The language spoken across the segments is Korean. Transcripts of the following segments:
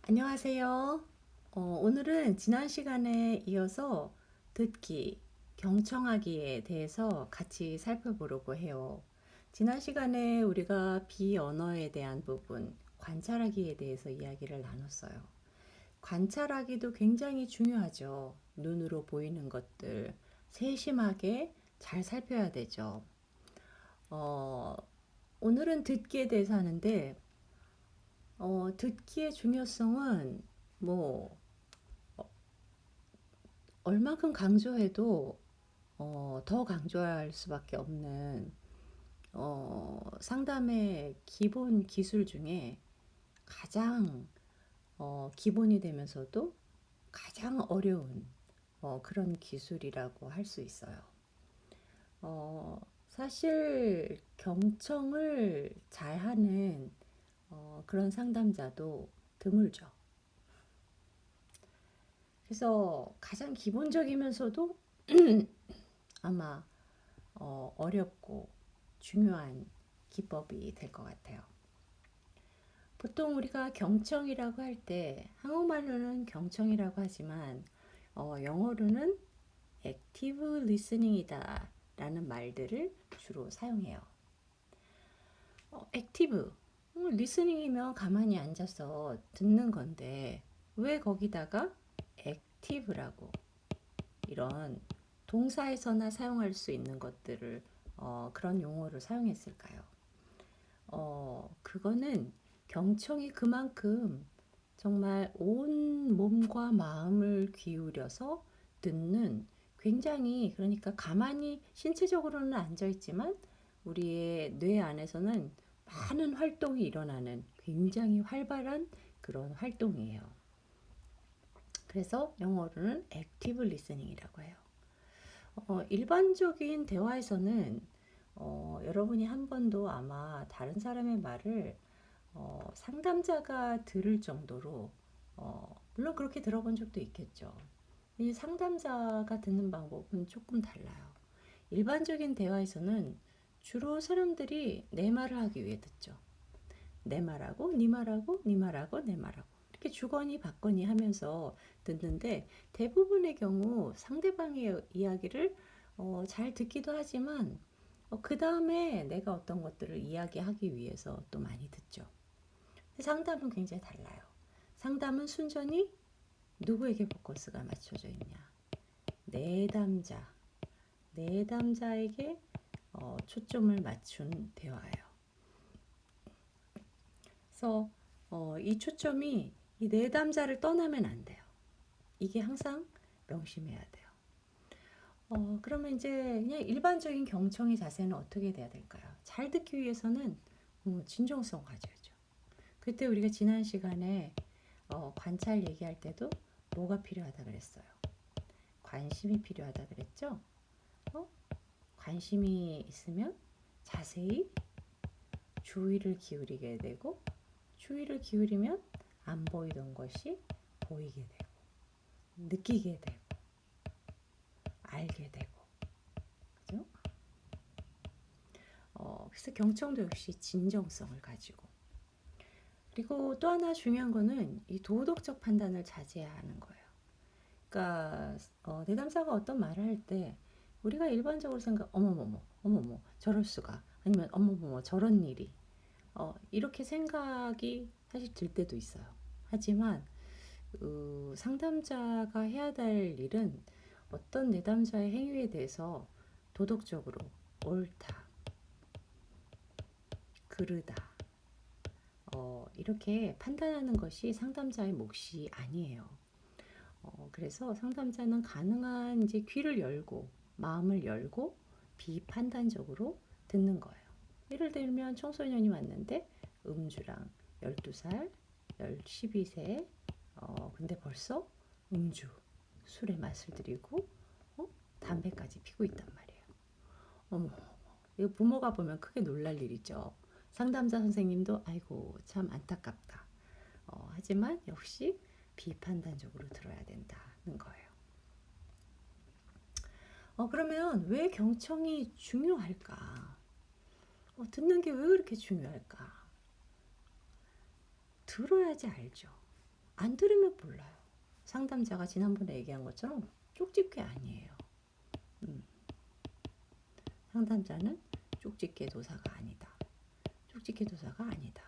안녕하세요. 오늘은 지난 시간에 이어서 듣기, 경청하기에 대해서 같이 살펴보려고 해요. 지난 시간에 우리가 비언어에 대한 부분, 관찰하기에 대해서 이야기를 나눴어요. 관찰하기도 굉장히 중요하죠. 눈으로 보이는 것들, 세심하게 잘 살펴야 되죠. 어, 오늘은 듣기에 대해서 하는데, 듣기의 중요성은 뭐 얼마큼 강조해도 더 강조할 수밖에 없는 상담의 기본 기술 중에 가장 기본이 되면서도 가장 어려운 그런 기술이라고 할 수 있어요. 사실 경청을 잘하는 그런 상담자도 드물죠. 그래서 가장 기본적이면서도 아마 어렵고 중요한 기법이 될 것 같아요. 보통 우리가 경청이라고 할 때 한국말로는 경청이라고 하지만 영어로는 active listening이다 라는 말들을 주로 사용해요. active, listening이면 가만히 앉아서 듣는 건데 왜 거기다가 active라고 이런 동사에서나 사용할 수 있는 것들을 그런 용어를 사용했을까요? 그거는 경청이 그만큼 정말 온 몸과 마음을 기울여서 듣는 굉장히 그러니까 가만히 신체적으로는 앉아 있지만 우리의 뇌 안에서는 많은 활동이 일어나는 굉장히 활발한 그런 활동이에요. 그래서 영어로는 active listening이라고 해요. 일반적인 대화에서는 여러분이 한 번도 아마 다른 사람의 말을 상담자가 들을 정도로 물론 그렇게 들어본 적도 있겠죠. 이 상담자가 듣는 방법은 조금 달라요. 일반적인 대화에서는 주로 사람들이 내 말을 하기 위해 듣죠. 내 말하고 네 말하고 네 말하고 내 말하고 이렇게 주거니 받거니 하면서 듣는데 대부분의 경우 상대방의 이야기를 잘 듣기도 하지만 그 다음에 내가 어떤 것들을 이야기하기 위해서 또 많이 듣죠. 상담은 굉장히 달라요. 상담은 순전히 누구에게 포커스가 맞춰져 있냐. 내담자, 내담자에게 초점을 맞춘 대화예요. 그래서 이 초점이 이 내담자를 떠나면 안 돼요. 이게 항상 명심해야 돼요. 그러면 이제 그냥 일반적인 경청의 자세는 어떻게 돼야 될까요? 잘 듣기 위해서는 진정성 가져야죠. 그때 우리가 지난 시간에 관찰 얘기할 때도 뭐가 필요하다 그랬어요? 관심이 필요하다 그랬죠? 관심이 있으면 자세히 주의를 기울이게 되고 주의를 기울이면 안 보이던 것이 보이게 되고 느끼게 되고 알게 되고 그죠? 그래서 경청도 역시 진정성을 가지고 그리고 또 하나 중요한 거는 이 도덕적 판단을 자제해야 하는 거예요. 그러니까 내담자가 어떤 말을 할 때 우리가 일반적으로 생각 어머머머 어머머 저럴 수가 아니면 어머머머 저런 일이 이렇게 생각이 사실 들 때도 있어요. 하지만 상담자가 해야 될 일은 어떤 내담자의 행위에 대해서 도덕적으로 옳다, 그르다 이렇게 판단하는 것이 상담자의 몫이 아니에요. 그래서 상담자는 가능한 이제 귀를 열고 마음을 열고 비판단적으로 듣는 거예요. 예를 들면 청소년이 왔는데 음주랑 12살, 12세 근데 벌써 음주, 술의 맛을 들이고 담배까지 피고 있단 말이에요. 어머, 이거 부모가 보면 크게 놀랄 일이죠. 상담자 선생님도 아이고 참 안타깝다. 하지만 역시 비판단적으로 들어야 된다는 거예요. 그러면 왜 경청이 중요할까? 듣는 게 왜 그렇게 중요할까? 들어야지 알죠. 안 들으면 몰라요. 상담자가 지난번에 얘기한 것처럼 쪽집게 아니에요. 상담자는 쪽집게 도사가 아니다. 쪽집게 도사가 아니다.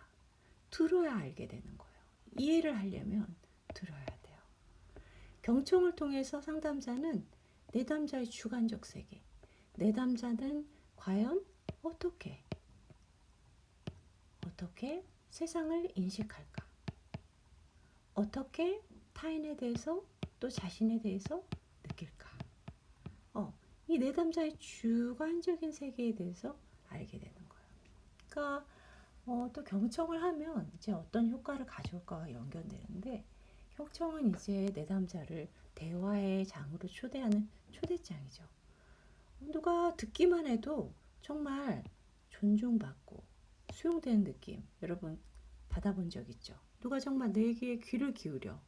들어야 알게 되는 거예요. 이해를 하려면 들어야 돼요. 경청을 통해서 상담자는 내담자의 주관적 세계, 내담자는 과연 어떻게 세상을 인식할까? 어떻게 타인에 대해서 또 자신에 대해서 느낄까? 이 내담자의 주관적인 세계에 대해서 알게 되는 거예요. 그러니까 또 경청을 하면 이제 어떤 효과를 가져올까와 연결되는데, 경청은 이제 내담자를 대화의 장으로 초대하는 초대장이죠. 누가 듣기만 해도 정말 존중받고 수용되는 느낌, 여러분 받아본 적 있죠? 누가 정말 내게 귀를 기울여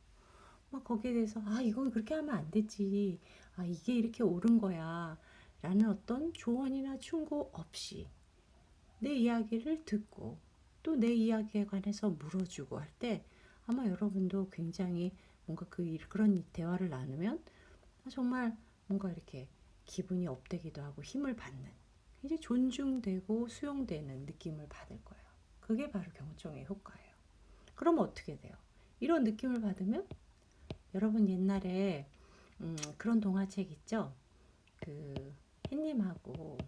막 거기에 대해서 이건 그렇게 하면 안 되지, 이게 이렇게 옳은 거야 라는 어떤 조언이나 충고 없이 내 이야기를 듣고 또 내 이야기에 관해서 물어주고 할 때, 아마 여러분도 굉장히 뭔가 그런 대화를 나누면 정말 뭔가 이렇게 기분이 업되기도 하고 힘을 받는, 이제 존중되고 수용되는 느낌을 받을 거예요. 그게 바로 경청의 효과예요. 그럼 어떻게 돼요? 이런 느낌을 받으면, 여러분 옛날에 그런 동화책 있죠? 그 햇님하고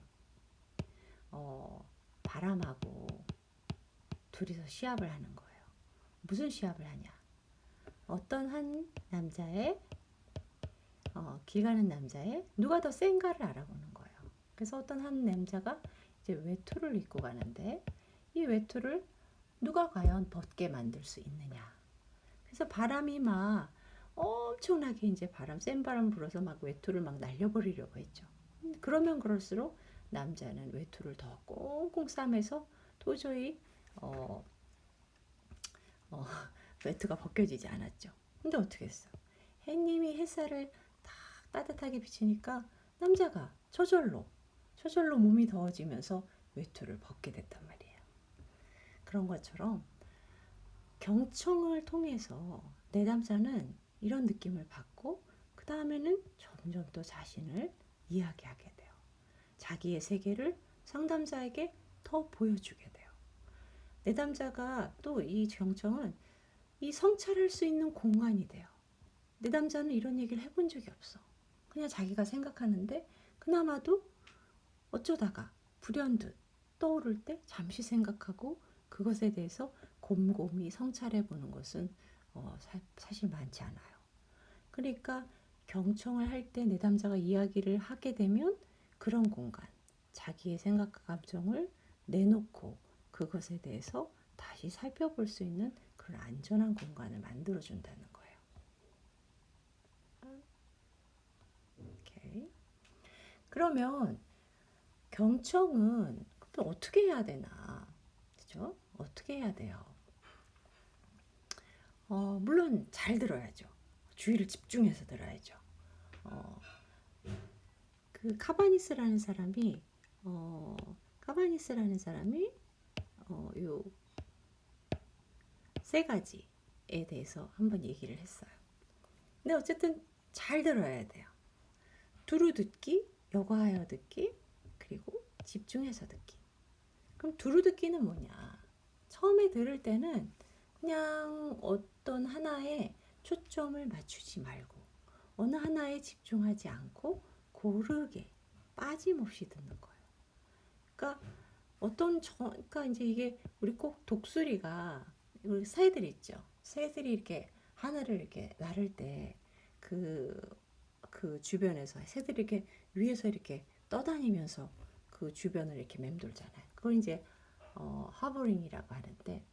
바람하고 둘이서 시합을 하는 거예요. 무슨 시합을 하냐? 어떤 한 남자의 길 가는 남자의 누가 더 센가를 알아보는 거예요. 그래서 어떤 한 남자가 이제 외투를 입고 가는데, 이 외투를 누가 과연 벗게 만들 수 있느냐. 그래서 바람이 막 엄청나게 이제 센 바람 불어서 막 외투를 막 날려버리려고 했죠. 그러면 그럴수록 남자는 외투를 더 꽁꽁 싸매서 도저히 어, 어, 외투가 벗겨지지 않았죠. 근데 어떻게 했어? 해님이 햇살을 딱 따뜻하게 비치니까 남자가 저절로 몸이 더워지면서 외투를 벗게 됐단 말이에요. 그런 것처럼 경청을 통해서 내담자는 이런 느낌을 받고, 그 다음에는 점점 더 자신을 이야기하게 돼요. 자기의 세계를 상담자에게 더 보여주게 돼요. 내담자가 또 이 경청은 이 성찰할 수 있는 공간이 돼요. 내담자는 이런 얘기를 해본 적이 없어. 그냥 자기가 생각하는데 그나마도 어쩌다가 불현듯 떠오를 때 잠시 생각하고 그것에 대해서 곰곰이 성찰해 보는 것은 사실 많지 않아요. 그러니까 경청을 할 때 내담자가 이야기를 하게 되면 그런 공간, 자기의 생각과 감정을 내놓고 그것에 대해서 다시 살펴볼 수 있는 그런 안전한 공간을 만들어준다는 거예요. 오케이. 그러면 경청은 또 어떻게 해야 되나? 그죠? 어떻게 해야 돼요? 물론 잘 들어야죠. 주의를 집중해서 들어야죠. 그 카바니스라는 사람이 요 세 가지에 대해서 한번 얘기를 했어요. 근데 어쨌든 잘 들어야 돼요. 두루 듣기, 여과하여 듣기, 그리고 집중해서 듣기. 그럼 두루 듣기는 뭐냐? 처음에 들을 때는 그냥 어떤 하나에 초점을 맞추지 말고 어느 하나에 집중하지 않고 고르게 빠짐없이 듣는 거예요. 그러니까 그러니까 이제 이게 우리 꼭 독수리가, 우리 새들 있죠. 새들이 이렇게 하늘을 이렇게 나를 때 그 주변에서 새들이 이렇게 위에서 이렇게 떠다니면서 그 주변을 이렇게 맴돌잖아요. 그걸 이제 하버링이라고 하는데,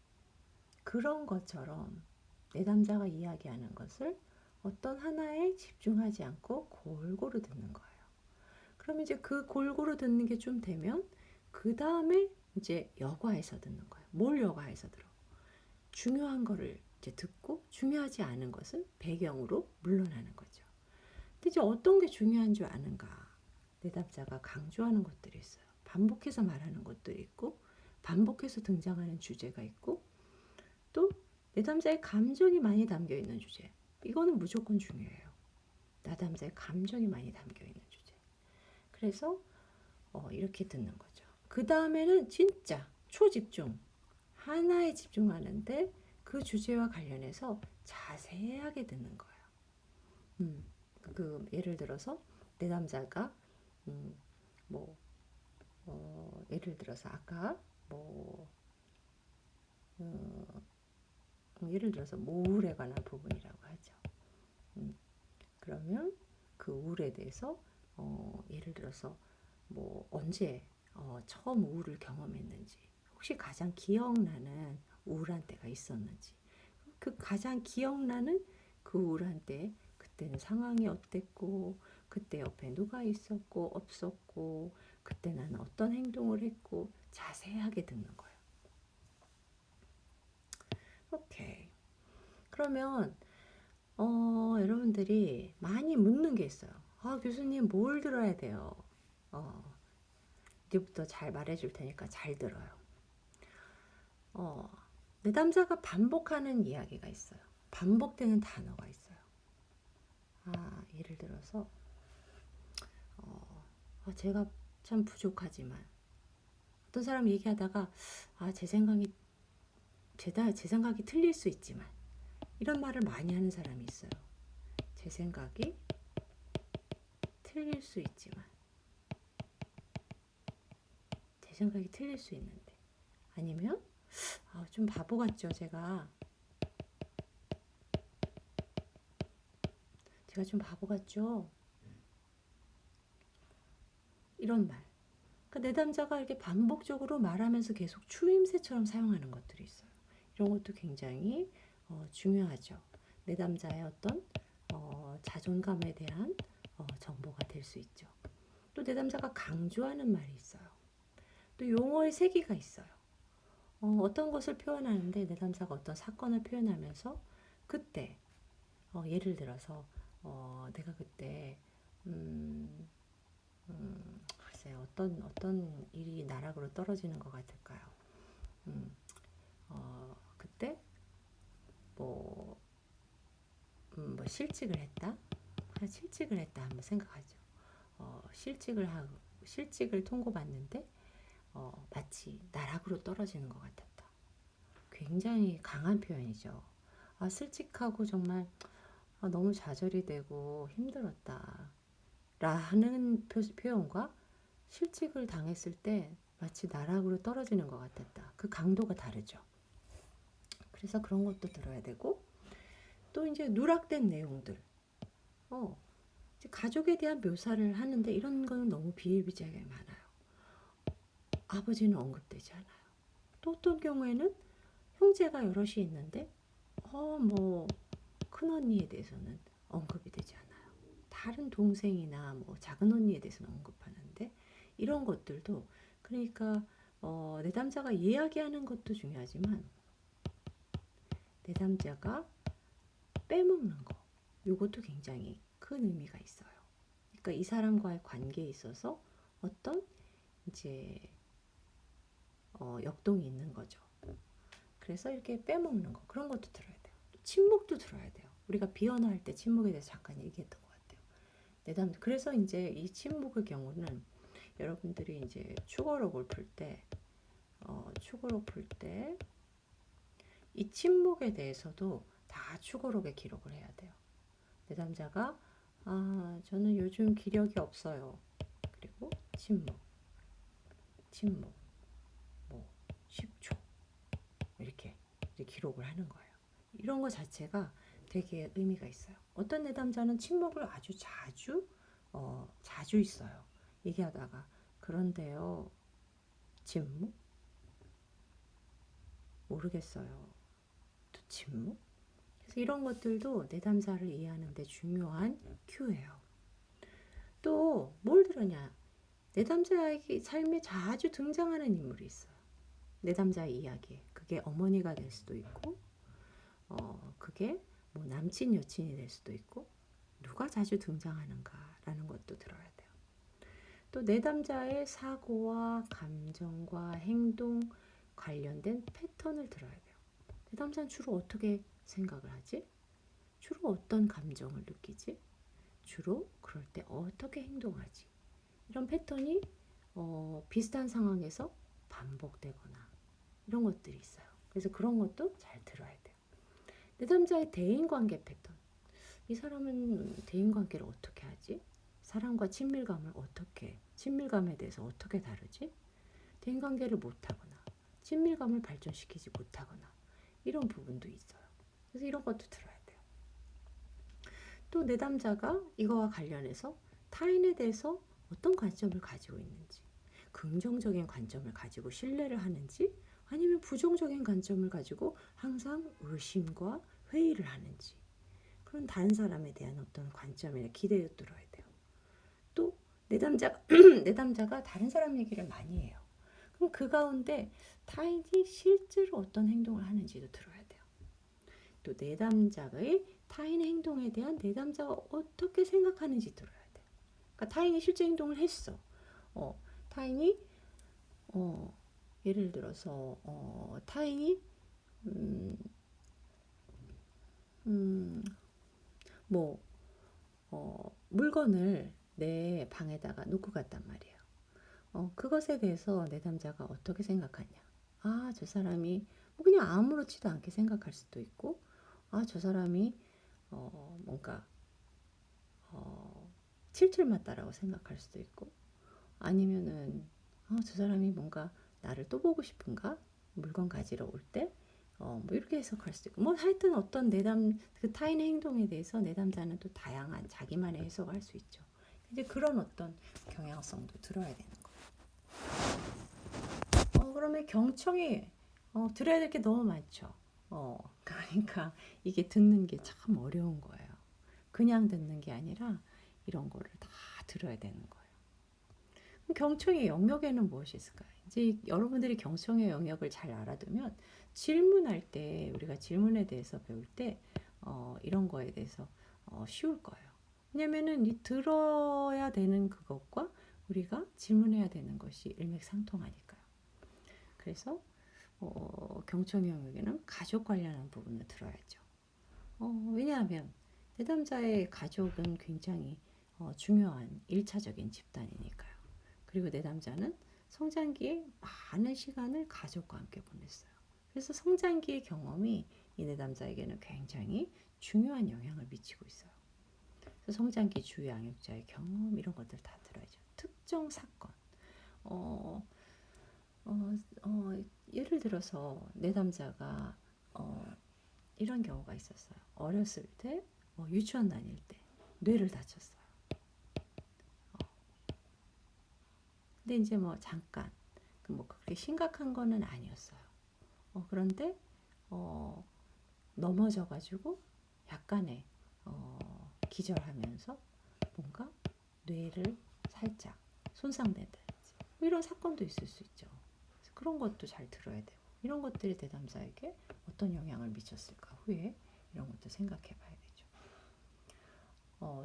그런 것처럼 내담자가 이야기하는 것을 어떤 하나에 집중하지 않고 골고루 듣는 거예요. 그럼 이제 그 골고루 듣는 게 좀 되면 그 다음에 이제 여과해서 듣는 거예요. 뭘 여과해서 들어? 중요한 거를 이제 듣고 중요하지 않은 것은 배경으로 물러나는 거죠. 근데 이제 어떤 게 중요한 줄 아는가? 내담자가 강조하는 것들이 있어요. 반복해서 말하는 것들이 있고 반복해서 등장하는 주제가 있고 또 내담자의 감정이 많이 담겨 있는 주제. 이거는 무조건 중요해요. 내담자의 감정이 많이 담겨 있는 주제. 그래서 이렇게 듣는 거죠. 그 다음에는 진짜 초집중. 하나에 집중하는데 그 주제와 관련해서 자세하게 듣는 거예요. 예를 들어서 내담자가 뭐 예를 들어서 아까 뭐 예를 들어서 뭐 우울에 관한 부분이라고 하죠. 그러면 그 우울에 대해서 예를 들어서 뭐 언제 처음 우울을 경험했는지, 혹시 가장 기억나는 우울한 때가 있었는지, 그 가장 기억나는 그 우울한 때 그때는 상황이 어땠고, 그때 옆에 누가 있었고 없었고, 그때 나는 어떤 행동을 했고, 자세하게 듣는 거예요. 오케이. 그러면 여러분들이 많이 묻는 게 있어요. 교수님 뭘 들어야 돼요? 이제부터 잘 말해줄 테니까 잘 들어요. 내담자가 반복하는 이야기가 있어요. 반복되는 단어가 있어요. 예를 들어서 제가 참 부족하지만, 어떤 사람 얘기하다가 제 생각이 틀릴 수 있지만, 이런 말을 많이 하는 사람이 있어요. 제 생각이 틀릴 수 있지만, 제 생각이 틀릴 수 있는데, 아니면 좀 바보 같죠. 제가 좀 바보 같죠. 이런 말. 그러니까 내담자가 이렇게 반복적으로 말하면서 계속 추임새처럼 사용하는 것들이 있어요. 이런 것도 굉장히 중요하죠. 내담자의 어떤 자존감에 대한 정보가 될 수 있죠. 또 내담자가 강조하는 말이 있어요. 또 용어의 세기가 있어요. 어떤 것을 표현하는데 내담자가 어떤 사건을 표현하면서 그때 예를 들어서 내가 그때 글쎄 어떤 일이 나락으로 떨어지는 것 같을까요? 그때 뭐, 뭐 실직을 했다? 실직을 했다 한번 생각하죠. 실직을 통고받는데 마치 나락으로 떨어지는 것 같았다. 굉장히 강한 표현이죠. 실직하고 정말 너무 좌절이 되고 힘들었다. 라는 표현과 실직을 당했을 때 마치 나락으로 떨어지는 것 같았다. 그 강도가 다르죠. 그래서 그런 것도 들어야 되고, 또 이제 누락된 내용들. 이제 가족에 대한 묘사를 하는데 이런 거는 너무 비일비재하게 많아요. 아버지는 언급되지 않아요. 또 어떤 경우에는 형제가 여럿이 있는데 뭐 큰언니에 대해서는 언급이 되지 않아요. 다른 동생이나 뭐 작은 언니에 대해서는 언급하는데, 이런 것들도, 그러니까 내담자가 이야기하는 것도 중요하지만 내담자가 빼먹는 거, 이것도 굉장히 큰 의미가 있어요. 그러니까 이 사람과의 관계에 있어서 어떤 이제 역동이 있는 거죠. 그래서 이렇게 빼먹는 거, 그런 것도 들어야 돼요. 침묵도 들어야 돼요. 우리가 비언어할 때 침묵에 대해서 잠깐 얘기했던 것 같아요. 그래서 이제 이 침묵의 경우는 여러분들이 이제 축어록을 풀 때, 이 침묵에 대해서도 다 축어록에 기록을 해야 돼요. 내담자가 저는 요즘 기력이 없어요. 그리고 침묵, 뭐 10초 이렇게 기록을 하는 거예요. 이런 거 자체가 되게 의미가 있어요. 어떤 내담자는 침묵을 아주 자주 있어요. 얘기하다가 그런데요, 침묵? 모르겠어요. 또 침묵? 그래서 이런 것들도 내담자를 이해하는 데 중요한 큐예요. 또 뭘 들으냐? 내담자의 삶에 자주 등장하는 인물이 있어요. 내담자의 이야기. 그게 어머니가 될 수도 있고, 그게 뭐 남친 여친이 될 수도 있고, 누가 자주 등장하는가라는 것도 들어야 돼요. 또 내담자의 사고와 감정과 행동 관련된 패턴을 들어야 돼요. 내담자는 주로 어떻게 생각을 하지? 주로 어떤 감정을 느끼지? 주로 그럴 때 어떻게 행동하지? 이런 패턴이 비슷한 상황에서 반복되거나 이런 것들이 있어요. 그래서 그런 것도 잘 들어야 돼요. 내담자의 대인관계 패턴. 이 사람은 대인관계를 어떻게 하지? 사람과 친밀감에 대해서 어떻게 다루지? 대인관계를 못하거나 친밀감을 발전시키지 못하거나 이런 부분도 있어요. 그래서 이런 것도 들어야 돼요. 또 내담자가 이거와 관련해서 타인에 대해서 어떤 관점을 가지고 있는지, 긍정적인 관점을 가지고 신뢰를 하는지 아니면 부정적인 관점을 가지고 항상 의심과 회의를 하는지, 그런 다른 사람에 대한 어떤 관점이나 기대도 들어야 돼요. 또 내담자가 내담자가 다른 사람 얘기를 많이 해요. 그럼 그 가운데 타인이 실제로 어떤 행동을 하는지도 들어야 돼요. 또 내담자의 타인의 행동에 대한 내담자가 어떻게 생각하는지 들어야 돼요. 그러니까 타인이 실제 행동을 했어. 타인이 예를 들어서 타인이 음, 음, 뭐 물건을 내 방에다가 놓고 갔단 말이에요. 그것에 대해서 내담자가 어떻게 생각하냐? 아, 저 사람이 뭐 그냥 아무렇지도 않게 생각할 수도 있고, 아, 저 사람이 뭔가 칠칠 맞다라고 생각할 수도 있고, 아니면은 저 사람이 뭔가 나를 또 보고 싶은가? 물건 가지러 올 때, 뭐 이렇게 해석할 수도 있고, 뭐 하여튼 어떤 그 타인의 행동에 대해서 내담자는 또 다양한 자기만의 해석을 할 수 있죠. 이제 그런 어떤 경향성도 들어야 되는 거예요. 그러면 경청이 들어야 될 게 너무 많죠. 그러니까 이게 듣는 게 참 어려운 거예요. 그냥 듣는 게 아니라 이런 거를 다 들어야 되는 거예요. 그럼 경청의 영역에는 무엇이 있을까요? 이제 여러분들이 경청의 영역을 잘 알아두면 질문할 때 우리가 질문에 대해서 배울 때 이런 거에 대해서 쉬울 거예요. 왜냐면은 이 들어야 되는 그것과 우리가 질문해야 되는 것이 일맥상통하니까요. 그래서 경청 영역에는 가족 관련한 부분을 들어야죠. 왜냐하면 내담자의 가족은 굉장히 중요한 1차적인 집단이니까요. 그리고 내담자는 성장기에 많은 시간을 가족과 함께 보냈어요. 그래서 성장기의 경험이 이 내담자에게는 굉장히 중요한 영향을 미치고 있어요. 그래서 성장기 주요 양육자의 경험 이런 것들 다 들어야죠. 특정 사건. 어, 예를 들어서 내담자가 이런 경우가 있었어요. 어렸을 때 유치원 다닐 때 뇌를 다쳤어요. 근데 이제 뭐 잠깐 뭐 그렇게 심각한 거는 아니었어요. 그런데 넘어져가지고 약간의 기절하면서 뭔가 뇌를 살짝 손상된다든지 뭐 이런 사건도 있을 수 있죠. 그런 것도 잘 들어야 되고 이런 것들이 대담자에게 어떤 영향을 미쳤을까 후에 이런 것도 생각해 봐야 되죠.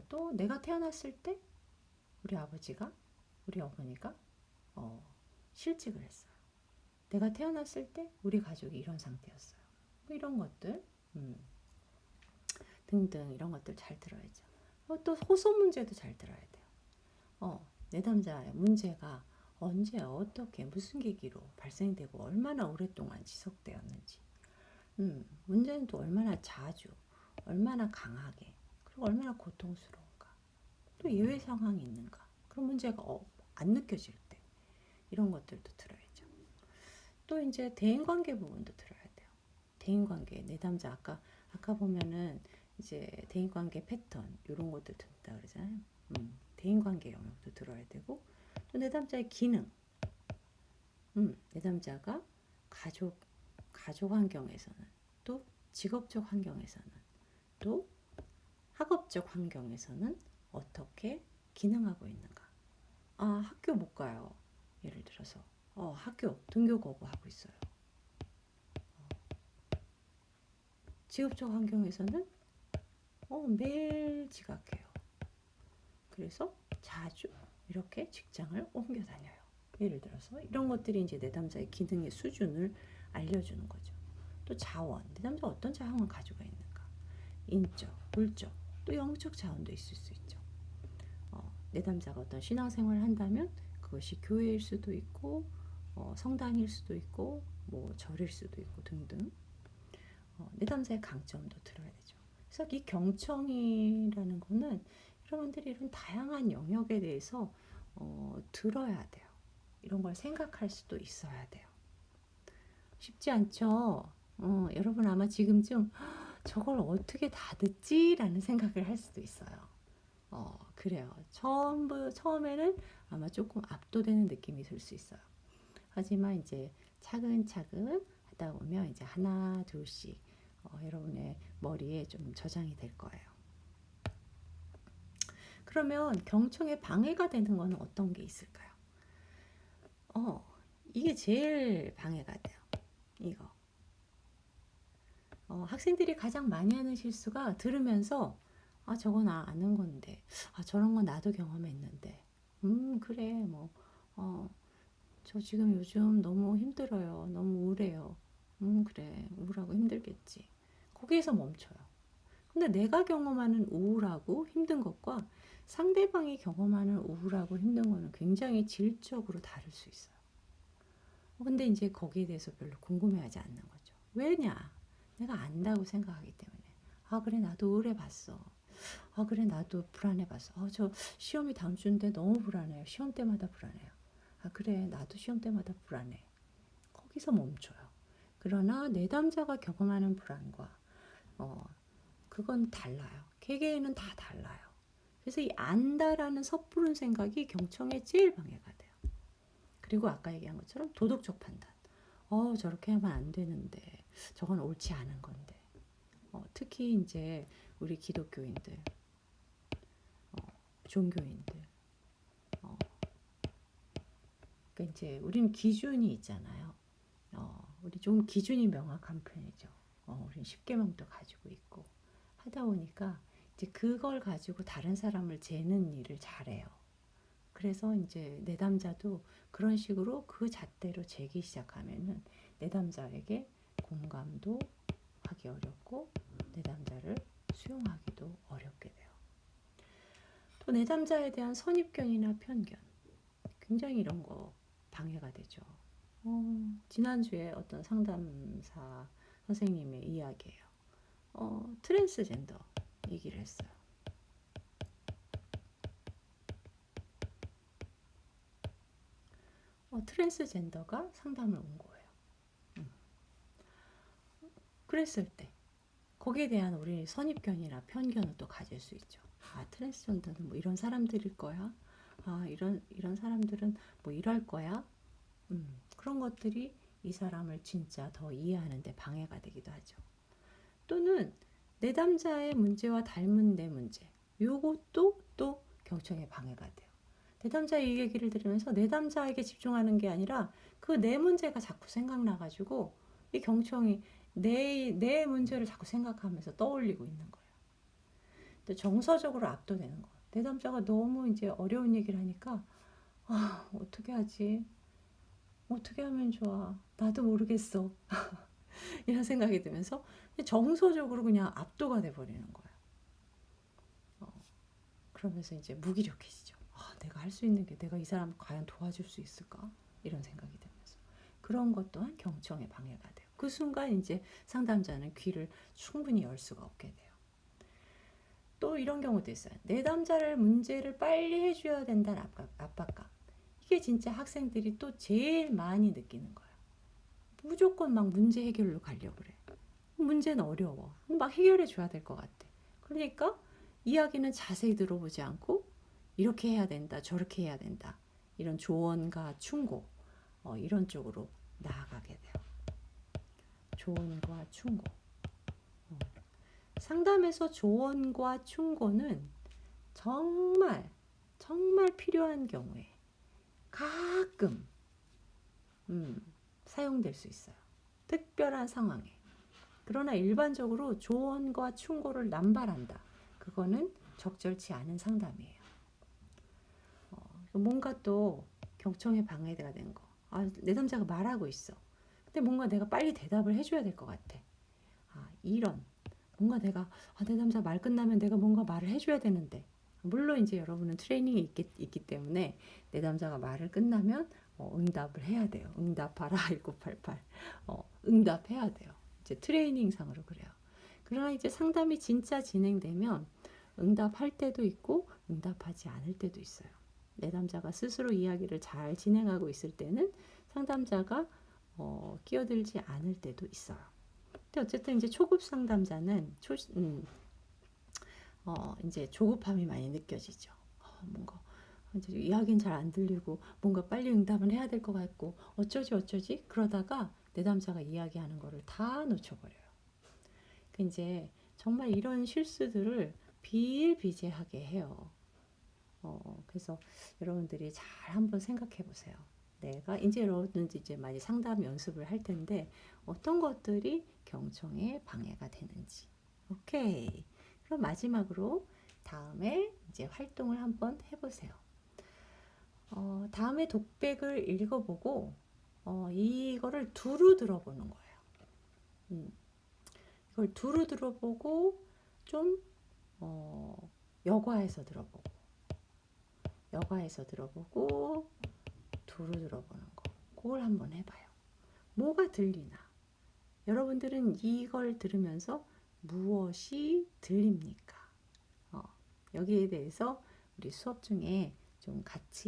또 내가 태어났을 때 우리 아버지가 우리 어머니가 실직을 했어요. 내가 태어났을 때 우리 가족이 이런 상태였어요. 뭐 이런 것들 등등 이런 것들 잘 들어야죠. 또 호소 문제도 잘 들어야 돼요. 내담자의 문제가 언제 어떻게 무슨 계기로 발생되고 얼마나 오랫동안 지속되었는지 문제는 또 얼마나 자주 얼마나 강하게 그리고 얼마나 고통스러운가 또 예외 상황이 있는가 그런 문제가 안 느껴질 때 이런 것들도 들어야죠. 또 이제 대인관계 부분도 들어야 돼요. 대인관계 내담자 아까 보면은 이제 대인관계 패턴 이런 것들 든다 그러잖아요. 대인관계 영역도 들어야 되고 또 내담자의 기능, 내담자가 가족 환경에서는 또 직업적 환경에서는 또 학업적 환경에서는 어떻게 기능하고 있는가. 학교 못 가요. 예를 들어서 학교 등교 거부하고 있어요. 직업적 환경에서는 매일 지각해요. 그래서 자주 이렇게 직장을 옮겨 다녀요. 예를 들어서 이런 것들이 이제 내담자의 기능의 수준을 알려주는 거죠. 또 자원, 내담자가 어떤 자원을 가지고 있는가, 인적, 물적, 또 영적 자원도 있을 수 있죠. 내담자가 어떤 신앙생활을 한다면 그것이 교회일 수도 있고 성당일 수도 있고 뭐 절일 수도 있고 등등 내담자의 강점도 들어야 되죠. 그래서 이 경청이라는 거는 여러분들이 이런 다양한 영역에 대해서 들어야 돼요. 이런 걸 생각할 수도 있어야 돼요. 쉽지 않죠. 여러분 아마 지금쯤 저걸 어떻게 다 듣지? 라는 생각을 할 수도 있어요. 그래요. 처음에는 아마 조금 압도되는 느낌이 들 수 있어요. 하지만 이제 차근차근 하다 보면 이제 하나, 둘씩 여러분의 머리에 좀 저장이 될 거예요. 그러면 경청에 방해가 되는 거는 어떤 게 있을까요? 이게 제일 방해가 돼요. 이거. 학생들이 가장 많이 하는 실수가 들으면서 저건 아는 건데 저런 건 나도 경험했는데 그래 뭐 저 지금 요즘 너무 힘들어요. 너무 우울해요. 그래 우울하고 힘들겠지. 거기에서 멈춰요. 근데 내가 경험하는 우울하고 힘든 것과 상대방이 경험하는 우울하고 힘든 거는 굉장히 질적으로 다를 수 있어요. 근데 이제 거기에 대해서 별로 궁금해하지 않는 거죠. 왜냐? 내가 안다고 생각하기 때문에. 그래 나도 우울해봤어. 그래 나도 불안해봤어. 저 시험이 다음 주인데 너무 불안해요. 시험 때마다 불안해요. 그래 나도 시험 때마다 불안해. 거기서 멈춰요. 그러나 내담자가 경험하는 불안과 그건 달라요. 개개인은 다 달라요. 그래서 이 안다라는 섣부른 생각이 경청에 제일 방해가 돼요. 그리고 아까 얘기한 것처럼 도덕적 판단. 저렇게 하면 안 되는데 저건 옳지 않은 건데. 특히 이제 우리 기독교인들, 종교인들. 그러니까 이제 우리는 기준이 있잖아요. 우리 좀 기준이 명확한 편이죠. 우리는 10계명도 가지고 있고 하다 보니까 이제 그걸 가지고 다른 사람을 재는 일을 잘해요. 그래서 이제 내담자도 그런 식으로 그 잣대로 재기 시작하면은 내담자에게 공감도 하기 어렵고 내담자를 수용하기도 어렵게 돼요. 또 내담자에 대한 선입견이나 편견, 굉장히 이런 거 방해가 되죠. 지난주에 어떤 상담사 선생님의 이야기예요. 트랜스젠더 얘기를 했어요. 트랜스젠더가 상담을 온 거예요. 그랬을 때 거기에 대한 우리 선입견이나 편견을 또 가질 수 있죠. 트랜스젠더는 뭐 이런 사람들일 거야. 이런 사람들은 뭐 이럴 거야. 그런 것들이 이 사람을 진짜 더 이해하는 데 방해가 되기도 하죠. 또는 내담자의 문제와 닮은 내 문제. 요것도 또 경청에 방해가 돼요. 내담자의 이 얘기를 들으면서 내담자에게 집중하는 게 아니라 그 내 문제가 자꾸 생각나가지고 이 경청이 내 문제를 자꾸 생각하면서 떠올리고 있는 거예요. 또 정서적으로 압도되는 거. 내담자가 너무 이제 어려운 얘기를 하니까 어떻게 하지? 어떻게 하면 좋아? 나도 모르겠어. 이런 생각이 들면서 정서적으로 그냥 압도가 돼버리는 거예요. 그러면서 이제 무기력해지죠. 내가 할 수 있는 게 내가 이 사람 과연 도와줄 수 있을까? 이런 생각이 들면서 그런 것 또한 경청에 방해가 돼요. 그 순간 이제 상담자는 귀를 충분히 열 수가 없게 돼요. 또 이런 경우도 있어요. 내담자를 문제를 빨리 해줘야 된다는 압박감. 이게 진짜 학생들이 또 제일 많이 느끼는 거예요. 무조건 막 문제 해결로 가려고 그래. 문제는 어려워. 막 해결해 줘야 될 것 같아. 그러니까 이야기는 자세히 들어보지 않고 이렇게 해야 된다, 저렇게 해야 된다. 이런 조언과 충고, 이런 쪽으로 나아가게 돼요. 조언과 충고. 상담에서 조언과 충고는 정말 필요한 경우에 가끔 사용될 수 있어요. 특별한 상황에. 그러나 일반적으로 조언과 충고를 남발한다. 그거는 적절치 않은 상담이에요. 뭔가 또 경청에 방해가 되는 거. 내담자가 말하고 있어. 근데 뭔가 내가 빨리 대답을 해줘야 될 것 같아. 이런 뭔가 내가 내담자 말 끝나면 내가 뭔가 말을 해줘야 되는데, 물론 이제 여러분은 트레이닝이 있기 때문에 내담자가 말을 끝나면 응답을 해야 돼요. 응답하라 1988. 응답해야 돼요. 이제 트레이닝상으로 그래요. 그러나 이제 상담이 진짜 진행되면 응답할 때도 있고 응답하지 않을 때도 있어요. 내담자가 스스로 이야기를 잘 진행하고 있을 때는 상담자가 끼어들지 않을 때도 있어요. 근데 어쨌든 이제 초급 상담자는 이제 조급함이 많이 느껴지죠. 뭔가 이제 이야기는 잘 안 들리고 뭔가 빨리 응답을 해야 될 것 같고 어쩌지 그러다가 내담자가 이야기하는 거를 다 놓쳐버려요. 그 이제 정말 이런 실수들을 비일비재하게 해요. 그래서 여러분들이 잘 한번 생각해 보세요. 내가 이제 여러분들 이제 많이 상담 연습을 할 텐데 어떤 것들이 경청에 방해가 되는지. 오케이. 그럼 마지막으로 다음에 이제 활동을 한번 해보세요. 다음에 독백을 읽어보고 이거를 두루 들어보는 거예요. 이걸 두루 들어보고 좀 여과해서 들어보고 두루 들어보는 거. 그걸 한번 해봐요. 뭐가 들리나? 여러분들은 이걸 들으면서 무엇이 들립니까? 여기에 대해서 우리 수업 중에 좀 같이